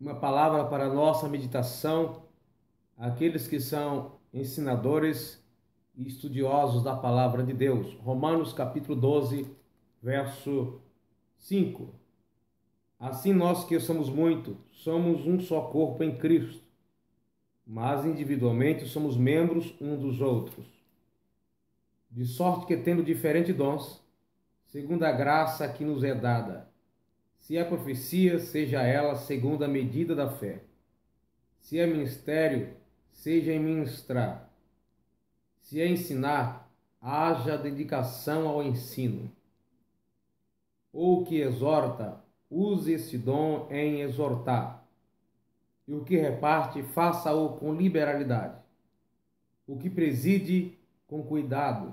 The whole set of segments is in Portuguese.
uma palavra para a nossa meditação, aqueles que são ensinadores e estudiosos da palavra de Deus. Romanos capítulo 12, verso 5. Assim nós que somos muito, somos um só corpo em Cristo, mas individualmente somos membros uns dos outros. De sorte que tendo diferentes dons, segundo a graça que nos é dada, se é profecia, seja ela segundo a medida da fé. Se é ministério, seja em ministrar. Se é ensinar, haja dedicação ao ensino. Ou que exorta, use esse dom em exortar. E o que reparte, faça-o com liberalidade. O que preside, com cuidado.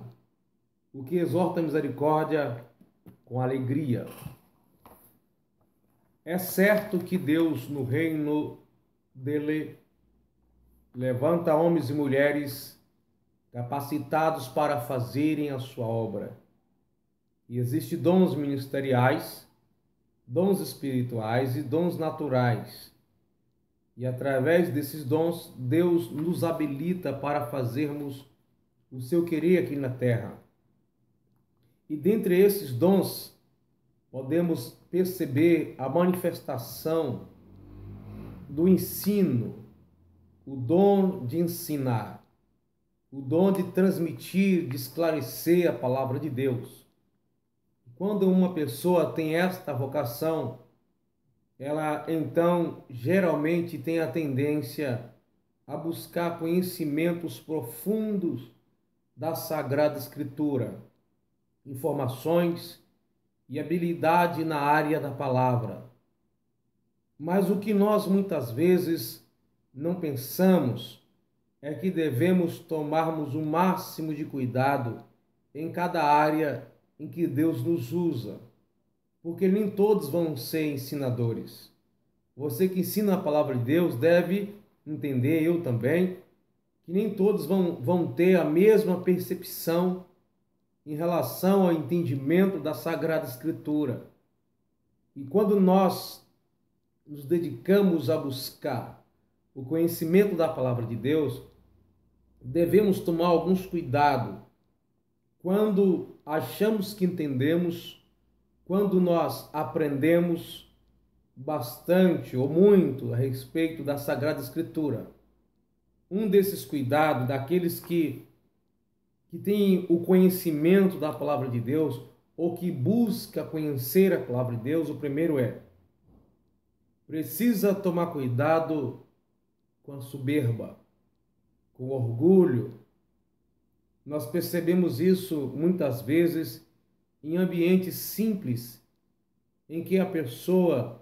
O que exorta a misericórdia, com alegria. É certo que Deus, no reino dele, levanta homens e mulheres capacitados para fazerem a sua obra. E existem dons ministeriais, dons espirituais e dons naturais. E através desses dons, Deus nos habilita para fazermos o seu querer aqui na terra. E dentre esses dons, podemos perceber a manifestação do ensino, o dom de ensinar, o dom de transmitir, de esclarecer a palavra de Deus. Quando uma pessoa tem esta vocação, ela então geralmente tem a tendência a buscar conhecimentos profundos da Sagrada Escritura, informações e habilidade na área da palavra. Mas o que nós muitas vezes não pensamos é que devemos tomarmos o máximo de cuidado em cada área em que Deus nos usa, porque nem todos vão ser ensinadores. Você que ensina a palavra de Deus deve entender, eu também, que nem todos vão ter a mesma percepção em relação ao entendimento da Sagrada Escritura. E quando nós nos dedicamos a buscar o conhecimento da palavra de Deus, devemos tomar alguns cuidados. Quando achamos que entendemos, quando nós aprendemos bastante ou muito a respeito da Sagrada Escritura. Um desses cuidados, daqueles que têm o conhecimento da palavra de Deus, ou que busca conhecer a palavra de Deus, o primeiro precisa tomar cuidado com a soberba, com o orgulho. Nós percebemos isso muitas vezes em ambientes simples, em que a pessoa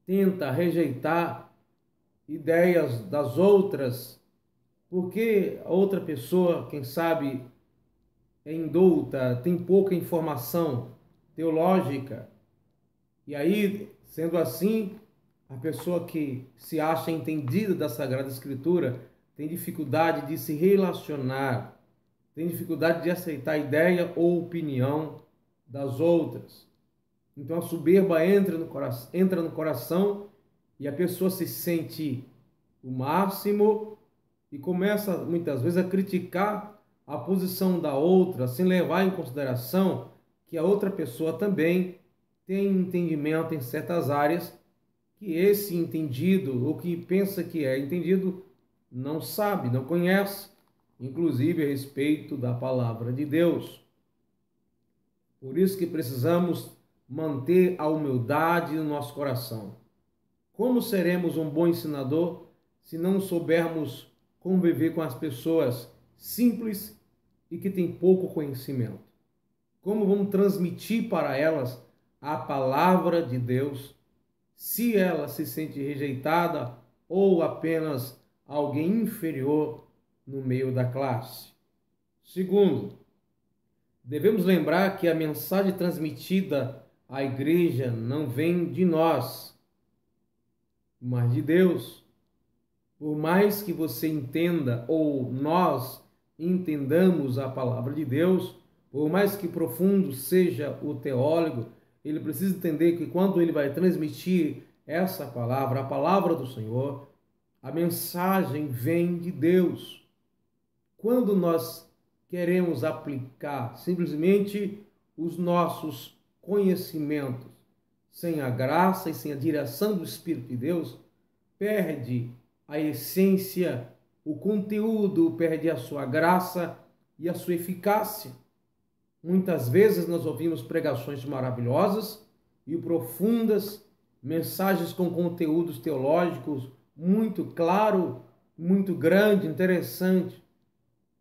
tenta rejeitar ideias das outras, porque a outra pessoa, quem sabe, é indouta, tem pouca informação teológica. E aí, sendo assim, a pessoa que se acha entendida da Sagrada Escritura tem dificuldade de se relacionar, tem dificuldade de aceitar a ideia ou opinião das outras. Então a soberba entra no coração e a pessoa se sente o máximo e começa muitas vezes a criticar a posição da outra, sem levar em consideração que a outra pessoa também tem entendimento em certas áreas que esse entendido, ou que pensa que é entendido, não sabe, não conhece, inclusive a respeito da palavra de Deus. Por isso que precisamos manter a humildade no nosso coração. Como seremos um bom ensinador se não soubermos conviver com as pessoas simples e que têm pouco conhecimento? Como vamos transmitir para elas a palavra de Deus se ela se sente rejeitada ou apenas alguém inferior no meio da classe? Segundo, devemos lembrar que a mensagem transmitida à igreja não vem de nós, mas de Deus. Por mais que você entenda ou nós entendamos a palavra de Deus, por mais que profundo seja o teólogo, ele precisa entender que quando ele vai transmitir essa palavra, a palavra do Senhor, a mensagem vem de Deus. Quando nós queremos aplicar simplesmente os nossos conhecimentos sem a graça e sem a direção do Espírito de Deus, perde a essência, o conteúdo, perde a sua graça e a sua eficácia. Muitas vezes nós ouvimos pregações maravilhosas e profundas, mensagens com conteúdos teológicos muito claro, muito grande, interessante.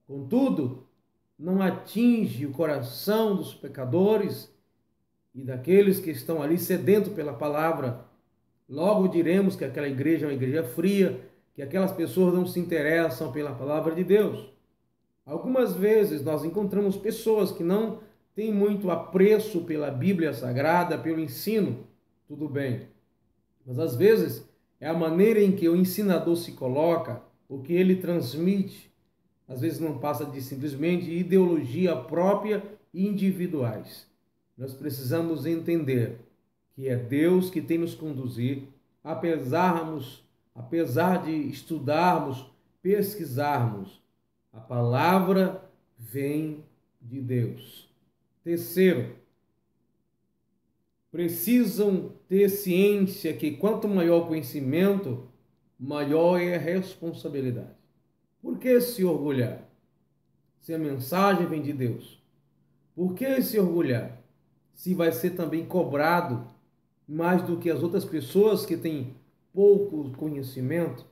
Contudo, não atinge o coração dos pecadores e daqueles que estão ali sedentos pela palavra. Logo diremos que aquela igreja é uma igreja fria, que aquelas pessoas não se interessam pela palavra de Deus. Algumas vezes nós encontramos pessoas que não têm muito apreço pela Bíblia Sagrada, pelo ensino, tudo bem. Mas às vezes é a maneira em que o ensinador se coloca, o que ele transmite, às vezes não passa de simplesmente ideologia própria e individuais. Nós precisamos entender que é Deus que tem nos conduzir, apesar de estudarmos, pesquisarmos, a palavra vem de Deus. Terceiro, precisam ter ciência que quanto maior o conhecimento, maior é a responsabilidade. Por que se orgulhar? Se a mensagem vem de Deus. Por que se orgulhar? Se vai ser também cobrado mais do que as outras pessoas que têm pouco conhecimento,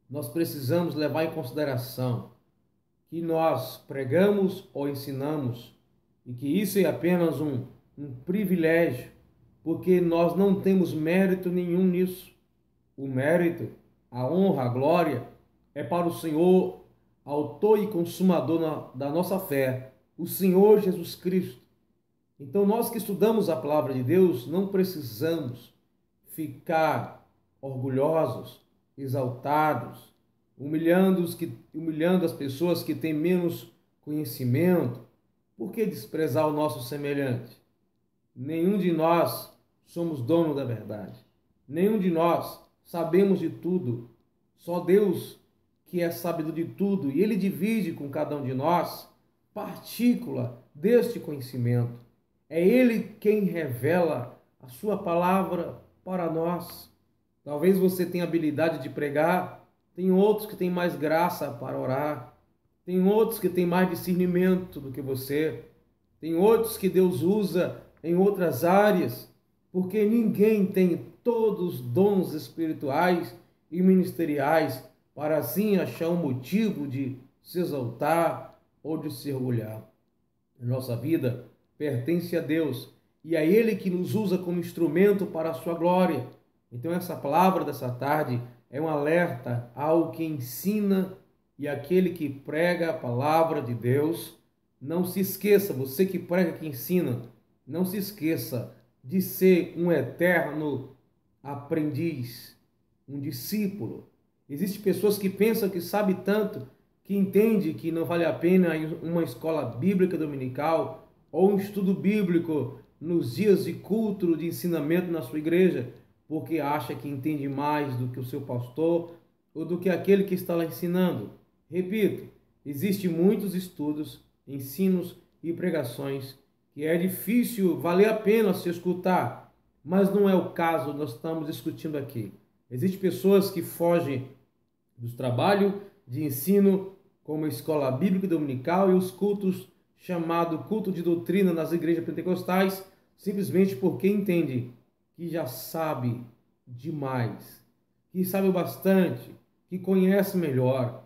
nós precisamos levar em consideração que nós pregamos ou ensinamos e que isso é apenas um privilégio, porque nós não temos mérito nenhum nisso. O mérito, a honra, a glória é para o Senhor, autor e consumador da nossa fé, o Senhor Jesus Cristo. Então nós que estudamos a palavra de Deus não precisamos ficar orgulhosos, exaltados, humilhando as pessoas que têm menos conhecimento. Por que desprezar o nosso semelhante? Nenhum de nós somos dono da verdade. Nenhum de nós sabemos de tudo. Só Deus que é sabedor de tudo, e Ele divide com cada um de nós partícula deste conhecimento. É Ele quem revela a sua palavra para nós. Talvez você tenha habilidade de pregar, tem outros que têm mais graça para orar, tem outros que têm mais discernimento do que você, tem outros que Deus usa em outras áreas, porque ninguém tem todos os dons espirituais e ministeriais para assim achar um motivo de se exaltar ou de se orgulhar. A nossa vida pertence a Deus e é Ele que nos usa como instrumento para a sua glória. Então essa palavra dessa tarde é um alerta ao que ensina e aquele que prega a palavra de Deus. Não se esqueça, você que prega, que ensina, não se esqueça de ser um eterno aprendiz, um discípulo. Existem pessoas que pensam que sabem tanto, que entendem que não vale a pena uma escola bíblica dominical ou um estudo bíblico nos dias de culto, de ensinamento na sua igreja, porque acha que entende mais do que o seu pastor ou do que aquele que está lá ensinando. Repito, existem muitos estudos, ensinos e pregações que é difícil, valer a pena se escutar, mas não é o caso, nós estamos discutindo aqui. Existem pessoas que fogem do trabalho de ensino, como a escola bíblica dominical e os cultos chamado culto de doutrina nas igrejas pentecostais, simplesmente porque entende que já sabe demais, que sabe bastante, que conhece melhor,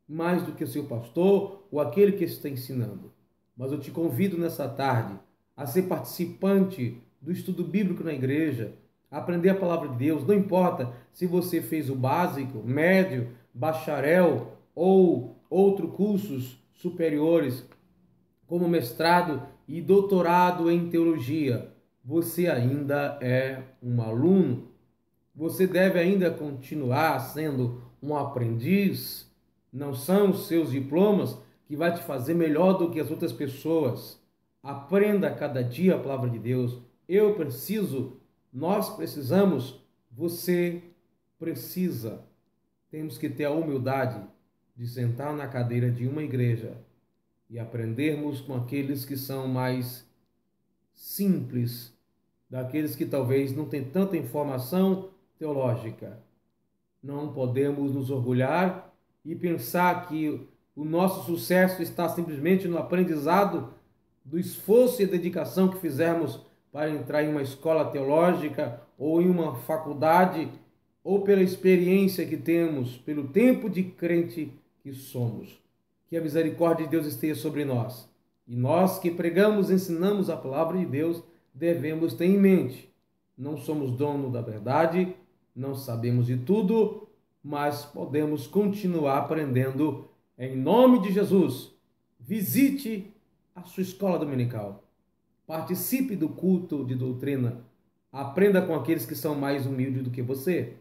mais do que o seu pastor ou aquele que está ensinando. Mas eu te convido nessa tarde a ser participante do estudo bíblico na igreja, a aprender a palavra de Deus. Não importa se você fez o básico, médio, bacharel ou outros cursos superiores, como mestrado e doutorado em teologia. Você ainda é um aluno. Você deve ainda continuar sendo um aprendiz. Não são os seus diplomas que vai te fazer melhor do que as outras pessoas. Aprenda a cada dia a palavra de Deus. Nós precisamos você precisa, temos que ter a humildade de sentar na cadeira de uma igreja e aprendermos com aqueles que são mais simples, daqueles que talvez não têm tanta informação teológica. Não podemos nos orgulhar e pensar que o nosso sucesso está simplesmente no aprendizado do esforço e dedicação que fizermos para entrar em uma escola teológica ou em uma faculdade, ou pela experiência que temos, pelo tempo de crente que somos. Que a misericórdia de Deus esteja sobre nós. E nós que pregamos, ensinamos a palavra de Deus, devemos ter em mente: não somos dono da verdade, não sabemos de tudo, mas podemos continuar aprendendo em nome de Jesus. Visite a sua escola dominical. Participe do culto de doutrina. Aprenda com aqueles que são mais humildes do que você.